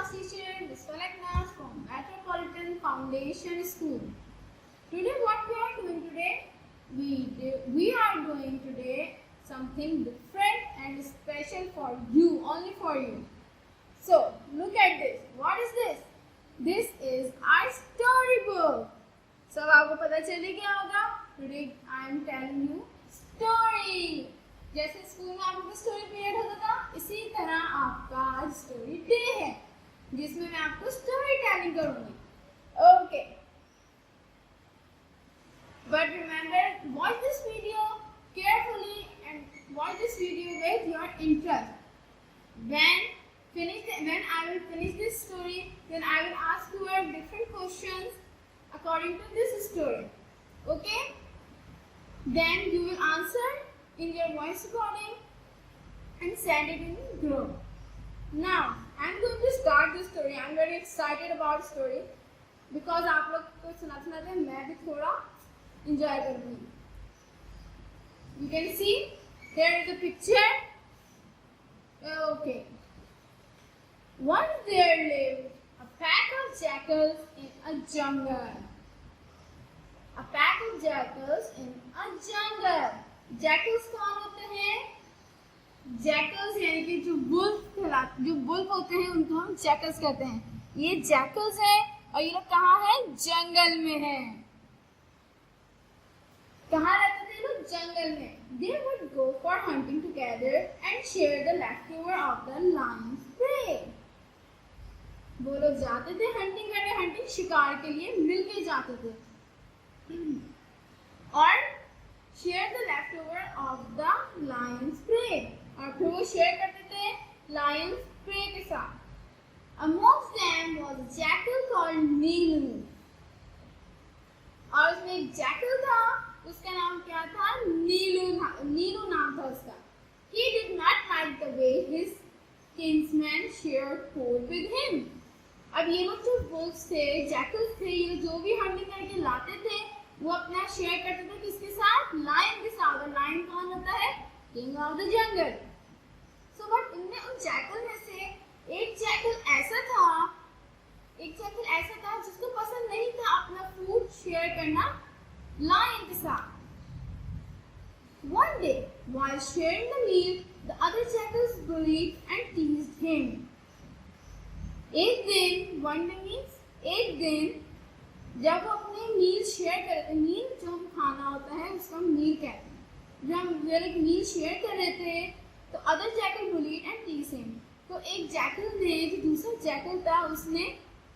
class teacher Viswalakna from Metropolitan Foundation School. Today what we are doing today? We are doing today something different and special for you, only for you. So look at this. What is this? This is our storybook. So आपको पता चले क्या होगा? Today I am telling you story. जैसे school में आप लोग story period होता था, इसी तरह आपका आज स्टोरी डे है जिसमें मैं आपको स्टोरी टेलिंग करूंगी. Okay, but remember, watch this video carefully and watch this video with your interest. When I will finish this story, then I will ask you different questions according to this story. Okay? Then you will answer in your voice recording and send it in the group. Now, I am going to start the story. I am very excited about story because आप लोग को सुनाते मैं भी थोड़ा enjoy करूँगी. You can see here is the picture. Okay. Once there lived a pack of jackals in a jungle. A pack of jackals in a jungle. Jackals कौन होते हैं? Jackals यानी कि जो वुल्फ होते हैं उनको हम jackals कहते हैं. ये jackals हैं और ये लोग कहाँ हैं? जंगल में हैं. कहाँ रहते थे लोग? जंगल में. They would go for hunting together and share the leftover of the lion's prey. वो लोग जाते थे हंटिंग करने, हंटिंग शिकार के लिए मिलके जाते थे और share the leftover of the lion's prey, और फिर वो शेयर करते थे लायंस प्रे के साथ. Amongst them was a jackal called नीलू, और उसमें एक जैकल था, उसका नाम क्या था? नीलू नाम था उसका. He did not like the way his kinsmen shared food with him. अब ये लोग जो वुल्फ्स थे, जैकल्स थे, ये जो भी हंटिंग करके लाते थे वो अपना शेयर करते थे किसके साथ? लायन के साथ. और लायन कौन होता है? King of the jungle. So but इनमें उन जैकल में से एक जैकल ऐसा था जिसको पसंद नहीं था अपना फूड शेयर करना लायन के साथ. One day, while sharing the meal, the other jackals bullied and teased him. एक दिन जब वो अपने मील शेयर कर रहे थे, मील जो हम खाना होता है उसको हम मील कहते हैं, जब हम मील शेयर कर रहे थे तो other jackal bullied and tease him. तो एक जैकल ने जो दूसरा जैकल था उसने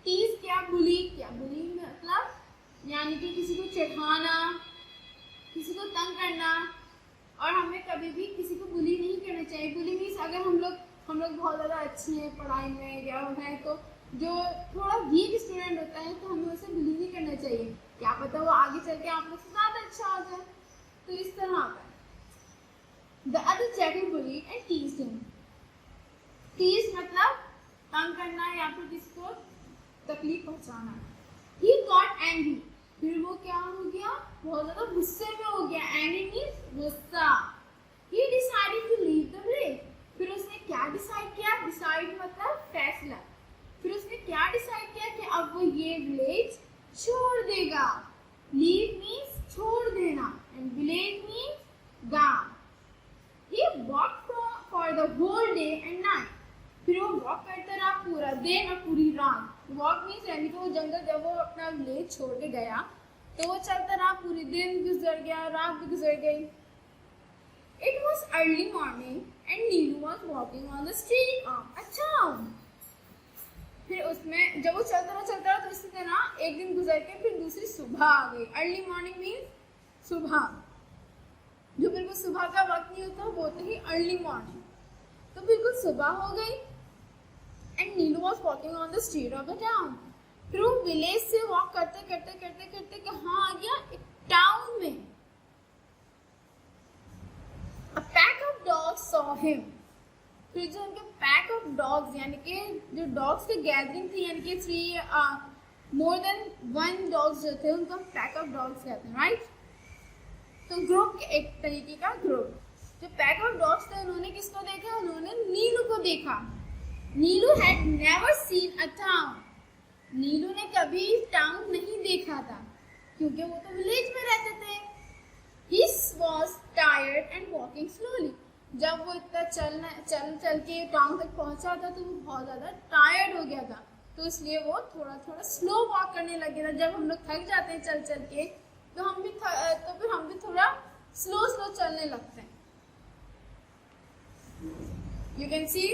टीज किया, बुली किया. बुली मतलब यानी कि किसी को चिढ़ाना, किसी को तंग करना. और हमें कभी भी किसी को बुली नहीं करना चाहिए. बुली मीन्स अगर हम लोग बहुत ज़्यादा अच्छे हैं पढ़ाई में या है तो जो थोड़ा वीक स्टूडेंट होता है तो हमें उसे बुली नहीं करना चाहिए. क्या पता वो आगे चल के आप लोग से ज़्यादा अच्छा हो जाए. तो इस तरह आता है. The other jackal bullied and teased him. Tease मतलब तंग करना या फिर किसी को तकलीफ पहुंचाना. He got angry. फिर वो क्या हो गया? बहुत ज़्यादा गुस्से में हो गया. Angry means गुस्सा. He decided to leave the village. फिर उसने क्या डिसाइड किया? डिसाइड मतलब फैसला. फिर उसने क्या डिसाइड किया कि अब वो ये विलेज छोड़ देगा. लीव मीन्स छोड़ देना एंड विलेज मीन्स गांव. He walked for the whole day and night. फिर वो वॉक करता रहा पूरा दिन और पूरी रात. वॉक मीन्स यानी कि वो जंगल जब वो अपना विलेज छोड़ के गया तो वो चलता रहा, पूरी दिन गुजर गया, रात भी गुजर गई. It was early morning and Neelu was walking on the street of a town. फिर उसमें जब वो चलता रहा तो इसी तरह एक दिन गुजर के फिर दूसरी सुबह आ गई. अर्ली मॉर्निंग मीन्स सुबह, जो बिल्कुल सुबह का वक्त नहीं होता वो होता ही अर्ली मॉर्निंग. तो बिल्कुल सुबह हो गई and Neelu was walking on the street of the town. फिर वो विलेज से वॉक करते कहाँ आ गया? एक टाउन में. A pack of dogs saw him. फिर जो उनके पैक ऑफ डॉग्स यानी कि जो डॉग्स की गैदरिंग थी, यानी कि मोर देन वन डॉग्स जो थे उनको पैक ऑफ डॉग्स कहते हैं, राइट? तो ग्रुप के एक तरीके का ग्रुप. जो पैक ऑफ डॉग्स थे उन्होंने किसको देखा? उन्होंने नीलू को देखा. Neelu had never seen a town. Neelu ने कभी टाउन नहीं देखा था क्योंकि वो तो विलेज में रहते थे। He was tired and walking slowly. जब वो इतना चल के टाउन तक पहुंचा था तो वो बहुत ज़्यादा टायर्ड हो गया था, तो इसलिए वो थोड़ा थोड़ा स्लो वॉक करने लगे था। जब हम लोग थक जाते हैं चल चल के तो फिर हम भी थोड़ा स्लो स्लो चलने लगते हैं। यू कैन सी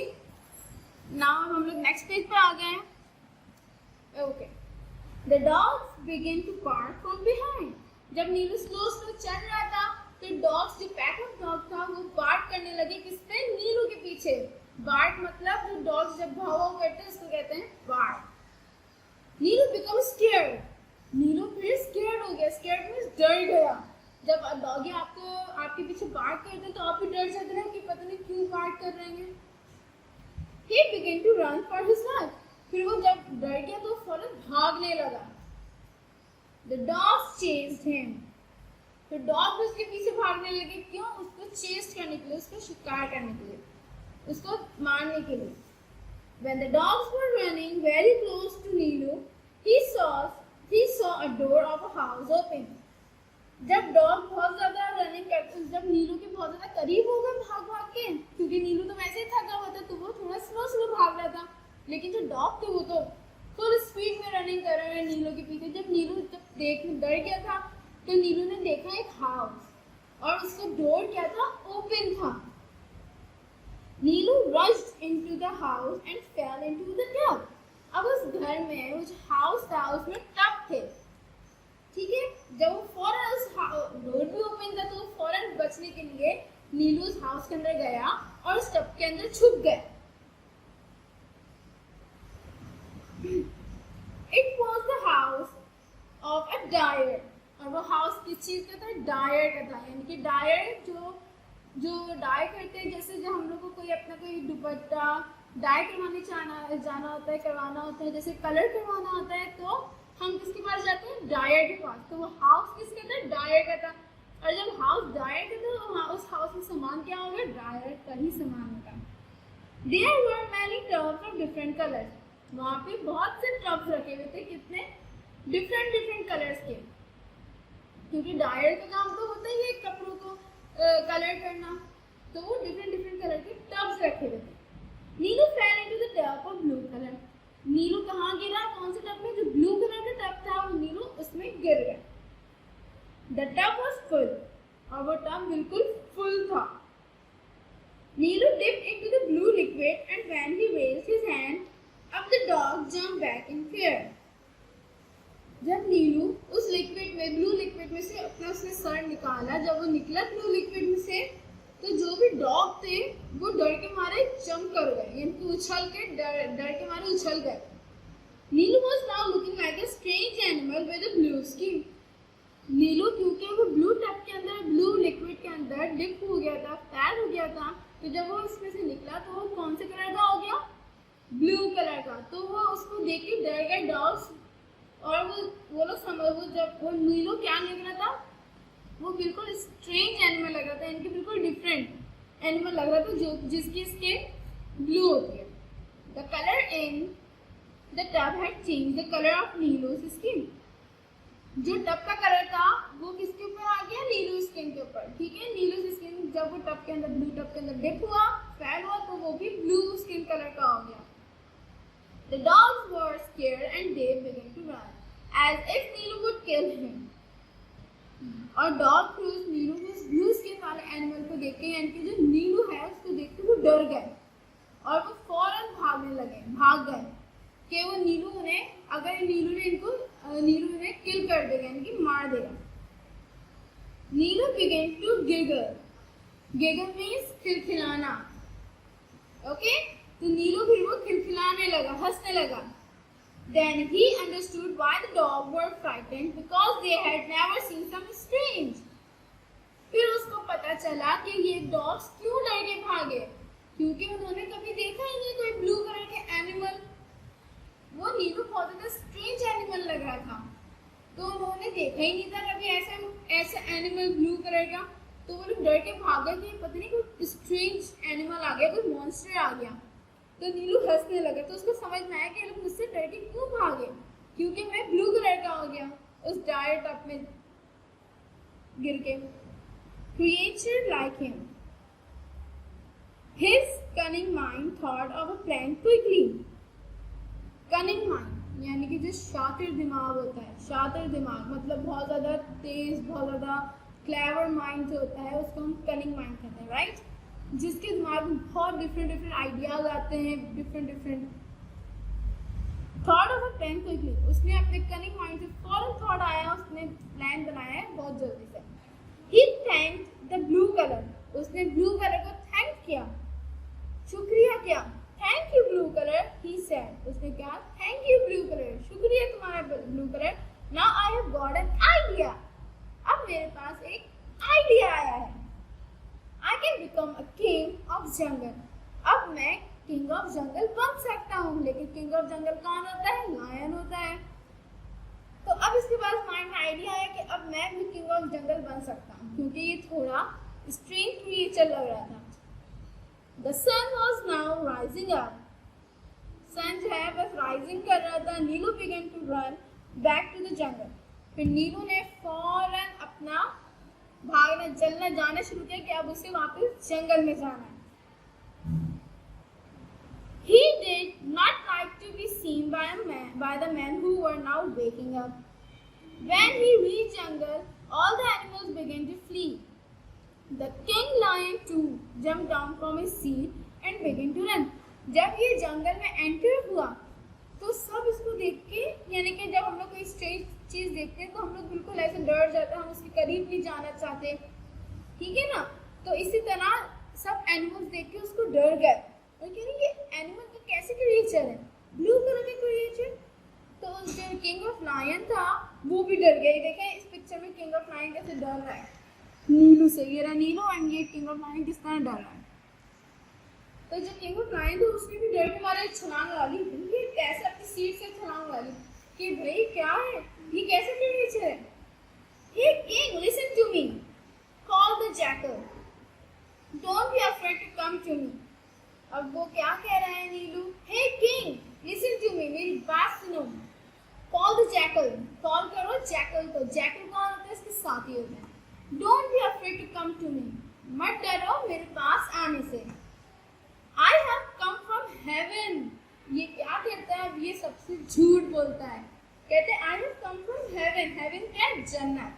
नाउ हम लोग नेक्स्ट पेज पे आ गए हैं। Okay, the dogs begin to bark from behind. जब नीलू स्लो स्लो चल रहा था तो डॉग्स, जो पैक ऑफ डॉग था, वो बार्क करने लगे। किस पे? नीलू के पीछे। बार्क मतलब जो डॉग्स जब भाव भाव करते हैं उसको कहते हैं बार्क। नीलू बिकम स्केयर्ड। नीलू फिर स्केयर्ड हो गया। स्केयर्ड मींस डर गया। जब डॉगी आपके पीछे बार्क करते हैं तो आप भी डर जाते हैं कि पता नहीं क्यों बार्क कर रहे हैं। He began to run for his life. फिर वो जब डर गया तो फौरन भागने लगा। The dogs chased him. तो डॉग भी उसके पीछे भागने लगे। क्यों? उसको चेस्ट करने के लिए, उसको शिकार करने के लिए, उसको मारने के लिए। When the dogs were running very close to Neelu, he saw a door of a house open. जब डॉग बहुत ज्यादा रनिंग करते, जब नीलू के बहुत ज्यादा करीब हो गए भाग भाग के, क्योंकि नीलू तो वैसे ही थका हुआ था तो वो थोड़ा स्लो स्लो भाग रहा था, लेकिन जो डॉग थे वो तो फुल स्पीड में रनिंग कर रहे हैं नीलू के पीछे। जब नीलू देखने डर गया था तो नीलू ने देखा एक हाउस और उसका डोर क्या था? ओपन था। Neelu rushed into the house and fell into the tub. अब उस घर में, उस हाउस था, उसमें टब थे, ठीक है। जब वो फौरन उस डोर भी ओपन था तो फौरन बचने के लिए नीलू उस हाउस के अंदर गया और उस टब के अंदर छुप गया। It was the house of a dyer. और वो हाउस किस चीज का था? डायर का था। यानी कि डायर जो डाई करते हैं, जैसे जब हम लोग को कोई अपना कोई दुपट्टा डाई करवाने जाना होता है, करवाना होता है, जैसे कलर करवाना होता है तो हम किसके पास जाते हैं? डायर के पास। तो वो हाउस किसका था? डायर का था। और जब हाउस डायर का था तो उस हाउस में सामान क्या होगा? डायर का ही सामान होगा। There were many tubs of different colors. वहाँ पे बहुत से टब्स रखे हुए थे। कितने? डिफरेंट कलर्स के, क्योंकि डायर का काम तो होता ही है कपड़ों को कलर करना, तो वो डिफरेंट कलर के टब्स रखे हुए थे। Neelu fell into the tub of blue colour. Neelu कहाँ गिरा? कौन से टब में? जो ब्लू कलर का टब था वो नीलू उसमें गिर गया। The tub was full. और वो टब बिल्कुल फुल था। नीलू dipped into the blue liquid and when he raised his hand up, the dog jumped back in fear. जब नीलू उस लिक्विड में, ब्लू लिक्विड में से अपना उसने सर निकाला, जब वो निकला ब्लू लिक्विड में से, तो जो भी डॉग थे वो डर के मारे जंप कर गए, यानी कि उछल के डर के मारे उछल गए। नीलू was now looking like a strange animal with a blue skin. नीलू क्योंकि वो ब्लू टब के अंदर, ब्लू लिक्विड के अंदर डिप हो गया था, फैल हो गया था, तो जब वो इसमें से निकला तो वो कौन से कलर का हो गया? ब्लू कलर का। तो वो उसको देख के डर गए डॉग्स, और वो लोग वो जब वो नीलू क्या लग रहा था? वो बिल्कुल स्ट्रेंज एनिमल लग रहा था, यानी कि बिल्कुल डिफरेंट एनिमल लग रहा था, जो जिसकी स्किन ब्लू होती है। The colour in the tub had changed the colour of Neelu's skin. जो टब का कलर था वो किसके ऊपर आ गया? नीलू स्किन के ऊपर, ठीक है। नीलू स्किन जब वो टब के अंदर, ब्लू टब के अंदर डिप हुआ, फैल हुआ, तो वो भी ब्लू स्किन कलर का हो गया। The dogs were scared and they began to run, as if Neelu would kill him. और डॉग फिर उस नीलू को, उस ब्लू स्किन वाले एनिमल को देख के, यानी कि जो नीलू है उसको देख के वो डर गए और वो फौरन भाग गए कि वो नीलू उन्हें, अगर नीलू उन्हें किल कर देगा, यानी कि मार देगा। Neelu began to giggle. Giggle means खिलखिलाना, ओके। तो नीलू फिर वो खिलखिलाने लगा, हंसने लगा। Then he understood why the dogs were frightened, because they had never seen something strange. फिर उसको पता चला कि ये डॉग्स क्यों डर के भागे, क्योंकि उन्होंने कभी देखा ही नहीं कोई ब्लू कलर के एनिमल। वो नीलू बहुत ज्यादा स्ट्रेंज एनिमल लग रहा था, तो उन्होंने देखा ही नहीं था कभी ऐसा एनिमल ब्लू कलर का। तो वो लोग डर के भागे कि पता नहीं कोई स्ट्रेंज एनिमल आ गया, कोई मॉन्स्टर आ गया। तो नीलू हंसने लगा। तो उसको समझ में आया कि ये लोग मुझसे डर के क्यों भागे, क्योंकि मैं ब्लू कलर का हो गया उस डायर टब में गिर के। Creature like him, his cunning mind thought of a plan quickly. Cunning mind यानी कि जो शातिर दिमाग होता है, शातिर दिमाग मतलब बहुत ज़्यादा तेज, बहुत ज़्यादा क्लेवर माइंड जो होता है उसको हम कनिंग माइंड कहते हैं, राइट। जिसके दिमाग में बहुत डिफरेंट आइडियाज आते हैं, different thought of a plan quickly. उसने अपने कनिंग माइंड से फौरन थॉट आया, उसने प्लान बनाया है बहुत जल्दी से। He thanked the blue color, उसने ब्लू कलर को थैंक किया, शुक्रिया किया। Thank you blue colour, he said, उसने कहा थैंक यू ब्लू कलर, शुक्रिया तुम्हारा blue colour. Now I have got an idea, अब मेरे पास एक आइडिया आया है। I can become a king of jungle, अब मैं किंग ऑफ जंगल बन सकता हूँ। लेकिन किंग ऑफ जंगल कौन होता है? लायन होता है। तो अब इसके पास माइंड में आइडिया आया कि अब मैं भी किंग ऑफ जंगल बन सकता हूँ, क्योंकि ये थोड़ा स्ट्रेंज क्रिएचर लग रहा था। The sun was now rising up. सन जो है बस राइजिंग कर रहा था। नीलू began to run back to the jungle. फिर नीलू ने फौरन अपना भागना चलना जाना शुरू किया कि अब उसे वापस जंगल में जाना है। He did not like to be seen by the men who were now waking up. When he reached jungle, all the animals began to flee. The king lion too jumped down from his seat and began to run. जब ये जंगल में enter हुआ तो सब इसको देख के, यानी कि जब हम लोग कोई स्ट्रेंज चीज देखते हैं तो हम लोग बिल्कुल ऐसे डर जाते हैं, हम उसके करीब नहीं जाना चाहते, ठीक है ना। तो इसी तरह सब एनिमल्स देख के उसको डर गए और कह रहे ये एनिमल का कैसे क्रिएचर है, ब्लू कलर का क्रिएचर। तो जो किंग ऑफ लायन था वो भी डर गया। देखें इस पिक्चर में किंग ऑफ लायन कैसे डर रहा है नीलू से। ये रहा नीलू एंड ये किंग ऑफ लायन किस तरह डर रहा है। तो जो किंग ऑफ लायन था उसने भी डर के मारे छलांग डाली। ये कैसे अपनी सीट से छलांग डाली कि भाई क्या है, ये कैसे क्रिएचर है। Hey king listen to me, call the jackal, don't be afraid to come to me. अब वो क्या कह रहा है Neelu, hey king listen to me, मेरी बात सुनो। कॉल द जैकल, कॉल करो जैकल को। जैकल कौन होता है? इसके साथी होते हैं। Don't be afraid to come to me, मत डरो मेरे पास आने से। I have come from heaven, ये क्या कहता है? अब ये सबसे झूठ बोलता है। कहते हैं I have come from heaven। heaven क्या है? जन्नत,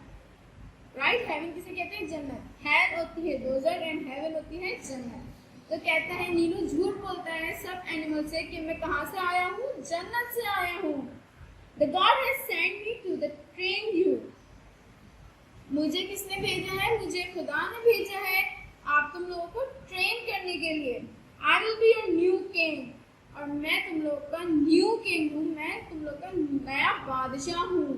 राइट। heaven किसे कहते हैं? जन्नत। hell होती है desert and heaven होती है जन्नत। तो कहता है नीलू झूठ बोलता है सब एनिमल से कि मैं कहाँ से आया हूँ? जन्नत से आया हूँ। The God has sent me to the train you, मुझे किसने भेजा है? मुझे खुदा ने भेजा है आप तुम लोगों को ट्रेन करने के लिए। I will be your new king, और मैं तुम लोग का न्यू किंग हूँ, मैं तुम लोग का नया बादशाह हूँ।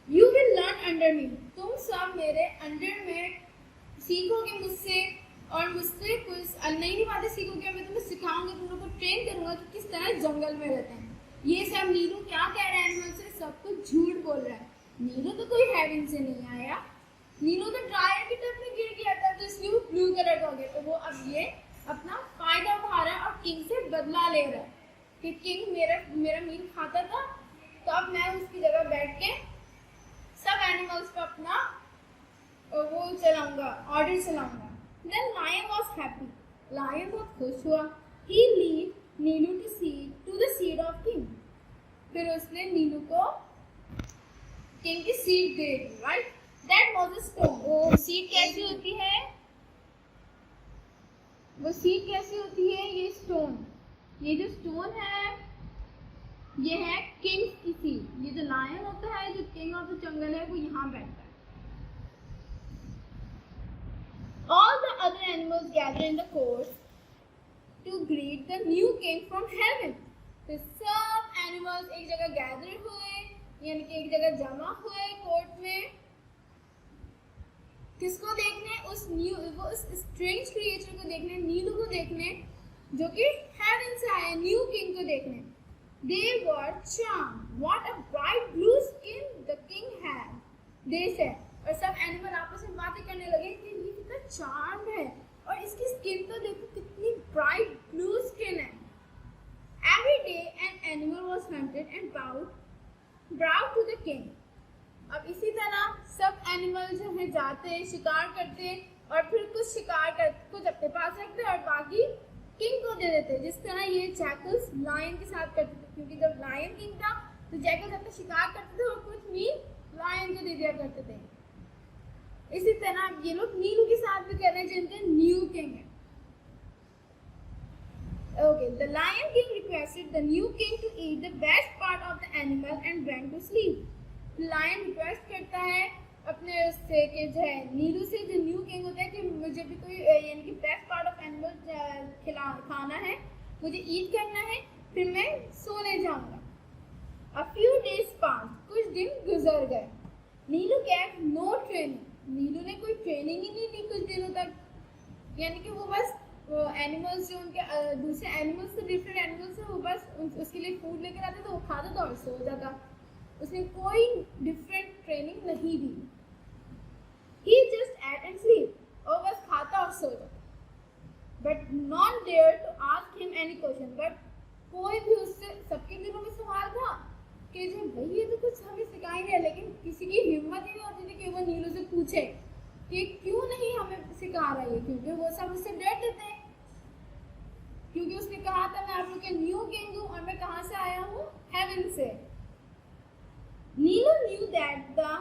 You will learn under me, तुम सब मेरे अंडर में सीखोगे मुझसे, और मुझसे कुछ नई बातें सीखोगे। मैं तुम्हें सिखाऊंगा, तुम लोग को ट्रेन करूंगा कि किस तरह जंगल में रहते हैं। ये सब नीलू क्या कह रहा है? एनिमल से सब कुछ झूठ बोल रहा है। नीलू तो कोई हेवन से नहीं आया, नीलू तो ड्रायर की टब में गिर गया था तो इसलिए वो ब्लू कलर का हो गया। तो वो अब ये अपना फायदा उठा रहा है और किंग से बदला ले रहा है कि किंग मेरा मील खाता था तो अब मैं उसकी जगह बैठ के सब एनिमल्स पे अपना वो चलाऊंगा, ऑर्डर चलाऊंगा। Then lion was happy, lion बहुत खुश हुआ। He lead Neelu to the seat of king, फिर उसने नीलू को किंग की seat they the, right. That was a stone, वो सीट कैसी होती है? वो सीट कैसी होती है? ये स्टोन, ये जो स्टोन है ये है किंग की सीट। ये जो लायन होता है, जो किंग ऑफ द जंगल है, वो यहाँ बैठता है। All the other animals gathered in the court to greet the new king from heaven. तो सब एनिमल्स एक जगह गैदर हुए, यानी कि एक जगह जमा हुए कोर्ट में, किसको देखने? उस स्ट्रेंज क्रिएचर को देखने, नीलू को देखने, जो कि हेवन से आया, न्यू किंग को देखने। They were charmed. What a bright blue skin the king had, they said. और सब एनिमल आपस में बातें करने लगे कि ये कितना चार्म है और इसकी स्किन तो देखो कितनी bright blue brought to the king. अब इसी तरह सब एनिमल जो है जाते हैं, शिकार करते हैं, और फिर कुछ शिकार कर कुछ अपने पास रखते हैं और बाकी किंग को दे देते हैं। जिस तरह ये जैकल्स लायन के साथ करते थे, क्योंकि जब लायन किंग था तो जैकल्स अपना शिकार करते थे और कुछ मीट लायन को दे दिया करते थे। इसी तरह ये लोग नीलू के साथ भी कर रहे हैं, जिनके न्यू किंग है। Okay, the lion king requested the new king to eat the best part of the animal and went to sleep. Lion request करता है अपने उससे कि जो है नीलू से, जो न्यू किंग होता है, कि मुझे भी कोई यानी कि बेस्ट पार्ट ऑफ एनिमल खाना है, मुझे ईट करना है, फिर मैं सोने जाऊंगा। A few days passed, कुछ दिन गुजर गए। नीलू gave no training, नीलू ने कोई ट्रेनिंग ही नहीं दी कुछ दिनों तक, यानी कि वो बस एनिमल्स जो उनके दूसरे एनिमल्स से डिफरेंट एनिमल्स है, वो बस उसके लिए फूड लेकर आते तो वो खाता था और सो जाता। उसने कोई डिफरेंट ट्रेनिंग नहीं दी। He just ate and sleep, और बस खाता और सो जाता। But none dared to ask him any question, but कोई भी उससे, सबके दिलों में सवाल था कि जो भाई ये तो कुछ हमें सिखाएंगे, लेकिन किसी की हिम्मत ही नहीं होती थी कि वो नीलू से पूछे कि क्यों नहीं हमें सिखा रहा है, क्योंकि वो सब उससे डरते थे। क्योंकि उसने कहा था मैं आप लोग के न्यू किंग हूँ और मैं कहाँ से आया हूँ, हेवन से। नीलू knew that the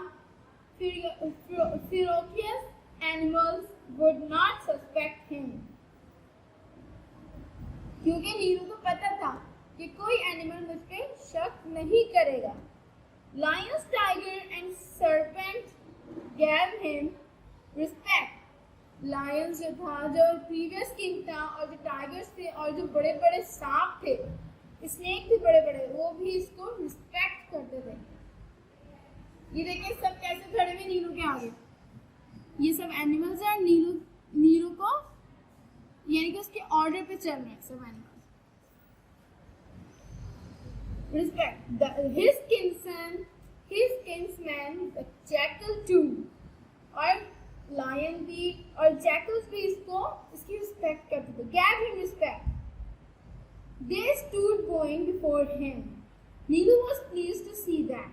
ferocious animals would not suspect him, क्योंकि नीलू को पता था कि कोई एनिमल मुझ पे शक नहीं करेगा। Lions, tiger and serpent gave him respect. Lions जो था, जो प्रीवियस किंग था, और जो टाइगर्स थे, और जो बड़े बड़े सांप थे, स्नेक थे बड़े बड़े, वो भी इसको रिस्पेक्ट करते थे। ये देखिए सब कैसे खड़े हुए नीलू के आगे, ये सब एनिमल्स हैं, नीलू को यानी कि उसके ऑर्डर पे चल रहे हैं सब animals. Respect his kinsman the jackal too, और लायन भी और जैकल्स भी इसकी रिस्पेक्ट करते थे, gave him respect. They stood going before him. Neelu was pleased to see that,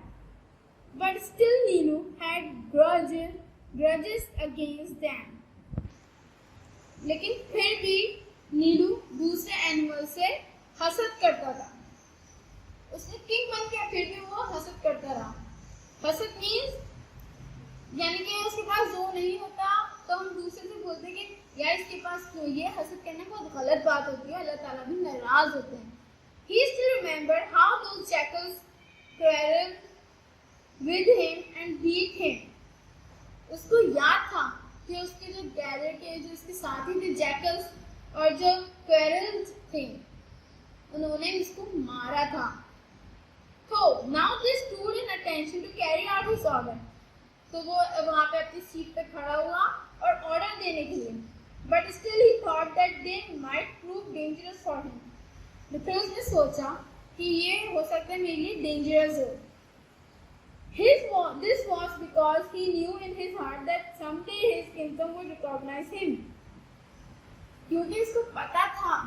but still Neelu had grudges against them. लेकिन फिर भी नीलू दूसरे एनिमल से हसद करता था। उसने किंग बन गया, फिर भी वो हसद करता रहा। हसद मीन्स यानी कि उसके पास जो नहीं होता तो हम दूसरे से बोलते हैं कि यार इसके पास क्यों, ये हसद करना बहुत गलत बात होती है, अल्लाह ताला भी नाराज होते हैं। He still remembered how those jackals quarreled with him and beat him. उसको याद था कि उसके जो गैदर के जो उसके साथी थे जैकल्स और जो क्वेरल थे, उन्होंने इसको मारा था। तो now they stood in attention to carry out his order. तो वो वहाँ पे अपनी सीट पे खड़ा हुआ और ऑर्डर देने के लिए, but still he thought that they might prove dangerous for him. फिर उसने सोचा कि ये हो सकता है मेरे लिए डेंजरस हो। This was because he knew in his heart that someday his kingdom would recognize him. क्योंकि इसको पता था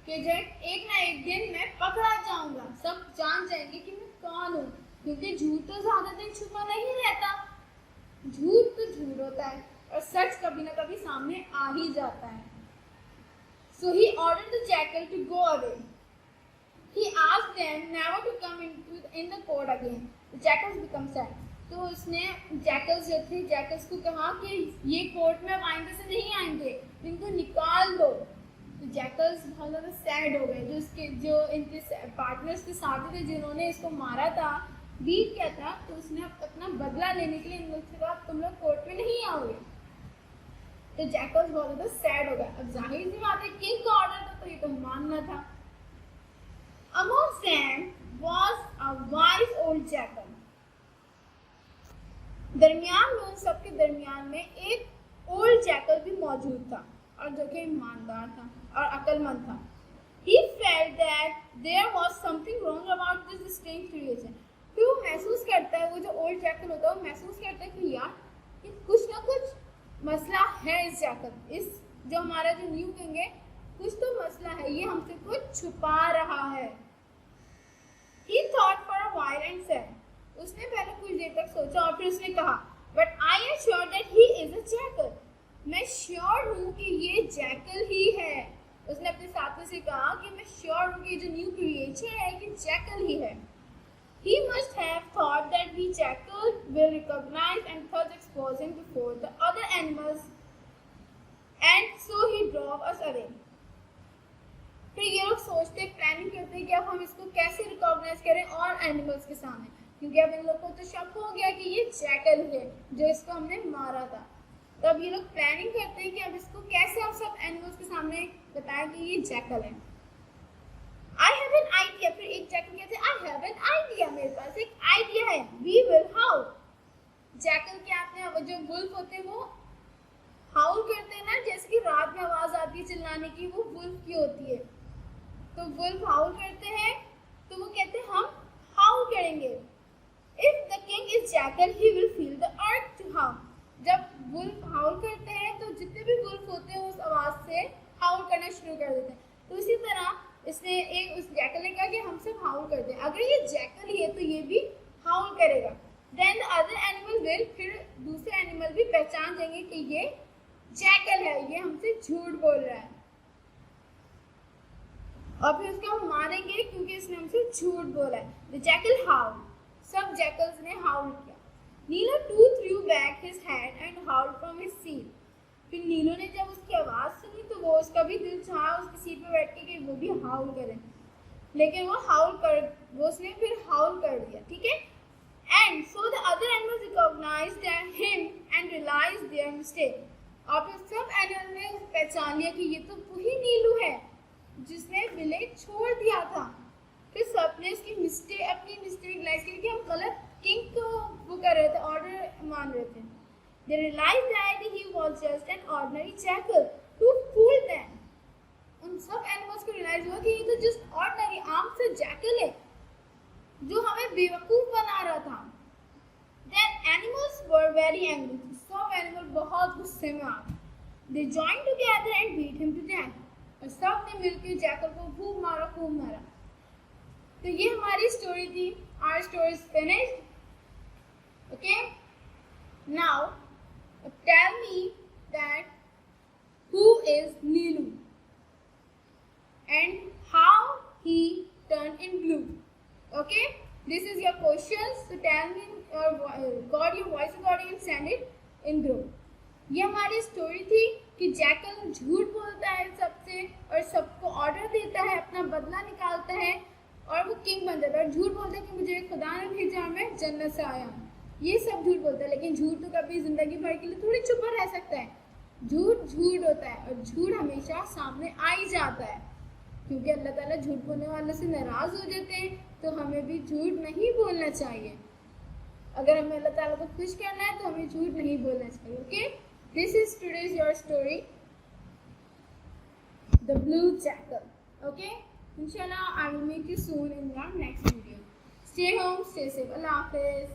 कि जब एक ना एक दिन मैं पकड़ा जाऊंगा, सब जान जाएंगे कि मैं कौन हूँ, क्योंकि झूठ तो ज्यादा दिन छुपा नहीं रहता। झूठ तो झूठ होता है और सच कभी ना कभी सामने आ ही जाता है। So he ordered the jackal to go away. He asked them never to come in the court again. The jackals become sad. तो उसने जैकल्स जो थे जैकल्स को कहा कि ये कोर्ट में आइंदे से नहीं आएंगे, इनको निकाल दो। तो जैकल्स बहुत ज़्यादा सैड हो गए। जो इनके पार्टनर्स के साथ थे जिन्होंने इसको मारा था, बीट क्या था, तो उसने अपना बदला लेने के लिए इन लोग से कहा तुम लोग कोर्ट में नहीं आओगे। तो जैकल्स बहुत ज़्यादा सैड हो गया। अब जाहिर सी बात है किंग का ऑर्डर था तो ये तो मानना था। Amongst them was a wise old jackal. दरमियान में, उन सबके दरमियान में एक ओल्ड जैकल भी मौजूद था और जो कि ईमानदार था और अक्लमंद था। He felt that there was something wrong about this strange creation. फिर वो महसूस करता है, वो जो ओल्ड जैकल होता है वो महसूस करता है कि यार ये कुछ ना कुछ मसला है इस जैकल, इस जो हमारा जो न्यू किंग है, कुछ तो मसला है, ये हमसे कुछ छुपा रहा है। He thought for a while and said, उसने पहले कुछ देर तक सोचा और फिर उसने कहा, but I am sure that he is a jackal. मैं श्योर हूँ कि ये जैकल ही है। उसने अपने साथी से कहा कि मैं श्योर हूँ कि जो न्यू क्रिएचर है ये जैकल ही है। He must have thought that we jackal will recognize and thus expose him before the other animals, and so he drove us away. फिर ये लोग सोचते प्लानिंग करते कि अब हम इसको कैसे रिकॉग्नाइज करें और एनिमल्स के सामने, क्योंकि अब इन लोग को तो शक हो गया कि ये जैकल है जो इसको हमने मारा था। तो अब ये लोग प्लानिंग करते हैं कि अब इसको कैसे हम सब एनिमल्स के सामने बताएं कि ये जैकल है। I have an idea. फिर एक जैकल कहते हैं आई हैव एन आइडिया, मेरे पास एक आइडिया है। We will haulm. जैकल क्या आते हैं, जो वुल्फ होते हैं वो हाउल करते हैं ना, जैसे कि रात में आवाज आती है चिल्लाने की, वो वुल्फ की होती है। तो वुल्फ हाउल करते हैं तो वो कहते हैं हम हाउल करेंगे। If the king is jackal he will feel the earth to howl. जब वुल्फ हाउल करते हैं तो जितने भी वुल्फ होते हैं उस आवाज से हाउल करना शुरू कर देते हैं। तो इसी तरह इसने एक उस जैकल ने कहा कि हम सब हाउल करते हैं। अगर ये जैकल ही है तो ये भी हाउल करेगा। Then the other animal will, फिर दूसरे एनिमल भी पहचान देंगे कि ये जैकल है, ये हमसे झूठ बोल रहा है, और फिर उसको हम मारेंगे क्योंकि इसने हमसे झूठ बोला है। The jackal howl. सब जैकल्स ने हाउल किया। Neelo to threw back his head and howl from his seat. फिर नीलो ने जब उसकी आवाज सुनी तो वो उसका भी दिल चाहा उसकी सीट पर बैठ के कि वो भी हाउल करे, लेकिन वो उसने फिर हाउल कर दिया। ठीक है। And so the other animals recognised him and realised their mistake. और फिर सब एनिमल ने पहचान लिया कि ये तो वही नीलू है जिसने विलेज छोड़ दिया था। फिर सबने उसकी अपनी मिस्टेक रियलाइज की कि हम गलत किंग को वो कर रहे थे, ऑर्डर मान रहे थे। They realized that he was just an ordinary jackal who fooled them. उन सब एनिमल्स को रियलाइज हुआ कि ये तो जस्ट ऑर्डिनरी आम से जैकल है जो हमें बेवकूफ बना रहा था। Then animals were very angry. सब एनिमल बहुत गुस्से में आ गए। They joined together and beat him to death. और सब ने मिलकर जैकल को खूब मारा। तो ये हमारी स्टोरी थी। Our story is finished. Okay? Now, tell me that who is Neelu and how he turned in blue. Okay? This is your questions. So tell me or record your voice recording and send it in group. ये हमारी story थी कि jackal झूठ बोलता है सबसे और सबको ऑर्डर देता है, अपना बदला निकालता है और वो किंग बन जाता है। और झूठ बोलता है कि मुझे खुदा ने भेजा, मैं जन्नत से आया हूँ। ये सब झूठ बोलता है, लेकिन झूठ तो कभी जिंदगी भर के लिए थोड़ी छुपा रह सकता है। झूठ होता है और झूठ हमेशा सामने आ ही जाता है, क्योंकि अल्लाह ताला झूठ बोलने वालों से नाराज हो जाते हैं। तो हमें भी झूठ नहीं बोलना चाहिए। अगर हमें अल्लाह ताला को खुश करना है तो हमें झूठ नहीं बोलना चाहिए। Okay, this is today's your story, the blue jackal. Okay, इंशाल्लाह I will meet you soon in your next video. Stay home, stay safe. अल्लाह हाफिज।